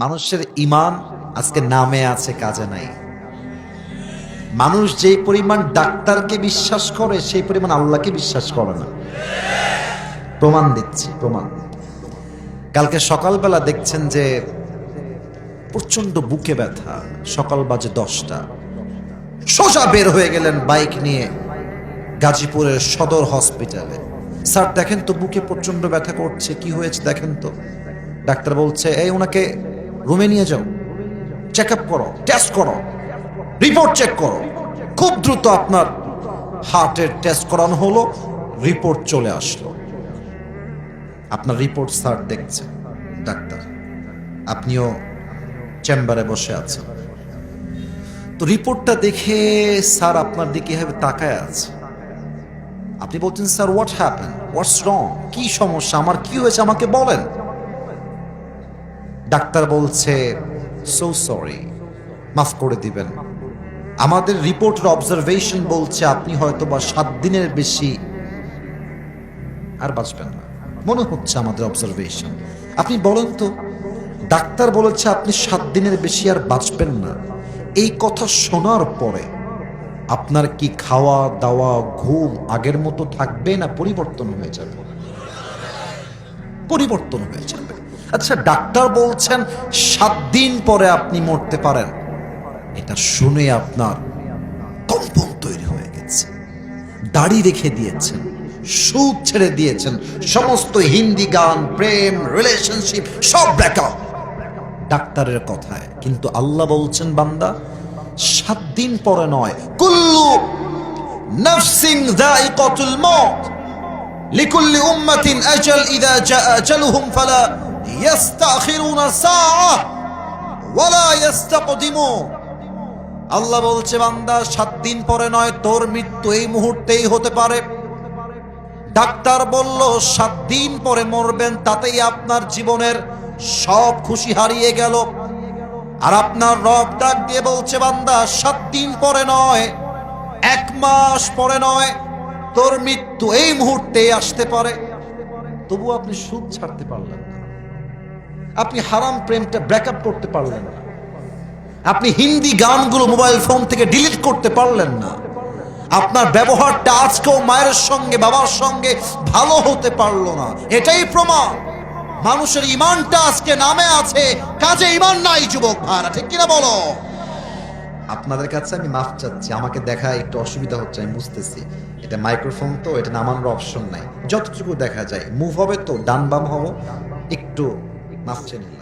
মানুষের ঈমান আজকে নামে আছে, কাজে নাই। মানুষ যেই পরিমাণ ডাক্তারকে বিশ্বাস করে সেই পরিমাণ আল্লাহকে বিশ্বাস করে না। প্রমাণ দিচ্ছি, প্রমাণ। কালকে সকালবেলা দেখছেন যে প্রচন্ড বুকে ব্যথা, সকাল বাজে 10টা, সোজা বের হয়ে গেলেন বাইক নিয়ে গাজীপুরের সদর হসপিটালে। স্যার দেখেন তো বুকে প্রচন্ড ব্যথা করছে, কি হয়েছে দেখেন তো। ডাক্তার বলছে এই ওনাকে রুমে নিয়ে যাও, চেক আপ করো, টেস্ট করো, রিপোর্ট চেক করো। খুব দ্রুত আপনার হার্টের টেস্ট করানো হলো, রিপোর্ট চলে আসলো। আপনার রিপোর্ট স্যার দেখছে ডাক্তার, আপনিও চেম্বারে বসে আছেন। তো রিপোর্টটা দেখে স্যার আপনার দিকে এভাবে তাকায় আছে। আপনি বলছেন স্যার হোয়াট হ্যাপেন, হোয়াটস রং, কি সমস্যা, আমার কি হয়েছে আমাকে বলেন। ডাক্তার বলছে সো সরি, মাফ করে দিবেন, আমাদের রিপোর্টের অবজারভেশন বলছে আপনি হয়তো বা 7 দিনের বেশি আর বাঁচবেন না, মনে হচ্ছে আমাদের অবজারভেশন। আপনি বলেন তো, ডাক্তার বলেছে আপনি 7 দিনের বেশি আর বাঁচবেন না, এই কথা শোনার পরে আপনার কি খাওয়া দাওয়া ঘুম আগের মতো থাকবে না পরিবর্তন হয়ে যাবে? পরিবর্তন হয়ে যাবে। আচ্ছা, ডাক্তার বলছেন 7 দিন পরে আপনি মরতে পারেন, এটা শুনে আপনার কম্পন তৈরি হয়ে গেছে, দাড়ি রেখে দিয়েছেন, সুদ ছেড়ে দিয়েছেন, সমস্ত হিন্দি গান, প্রেম, রিলেশনশিপ সব ব্রেকআপ ডাক্তারের কথায়। কিন্তু আল্লাহ বলছেন বান্দা 7 দিন পরে নয়, কুল্লু নাফসিন যায়িকাতুল মউত লিকুল্লি উম্মাতিন আজাল ইযা জাআ আজালুহুম ফালা ইস্তাখিরুনা সাআ ওয়ালা ইস্তাকদিমুন। আল্লাহ বলছে বান্দা 7 দিন পরে নয়, তোর মৃত্যু এই মুহূর্তেই হতে পারে। ডাক্তার বলল 7 দিন পরে মরবেন, তাতেই আপনার জীবনের সব খুশি হারিয়ে গেল। আর আপনার রব ডাক দিয়ে বলছে বান্দা 7 দিন পরে নয়, 1 মাস পরে নয়, তোর মৃত্যু এই মুহূর্তেই আসতে পারে। তবু আপনি সুদ ছাড়তে পারলেন না, আপনি হারাম প্রেমটা ব্রেকআপ করতে পারলেন না, আপনি হিন্দি গানগুলো মোবাইল ফোন থেকে ডিলিট করতে পারলেন না, আপনার ব্যবহারটা আজকেও মায়ের সঙ্গে বাবার সঙ্গে ভালো হতে পারলো না। এটাই প্রমাণ মানুষের ঈমানটা আজকে নামে আছে, কাজে ঈমান নাই। যুবক ভাইরা, ঠিক কিনা বলো? আপনাদের কাছে আমি মাফ চাচ্ছি, আমাকে দেখা একটু অসুবিধা হচ্ছে, আমি বুঝতেছি। এটা মাইক্রোফোন তো, এটা নামানোর অপশন নাই, যতটুকু দেখা যায় মুভ হবে তো ডান বাম হবো, একটু মাফ চেয়ে নিন।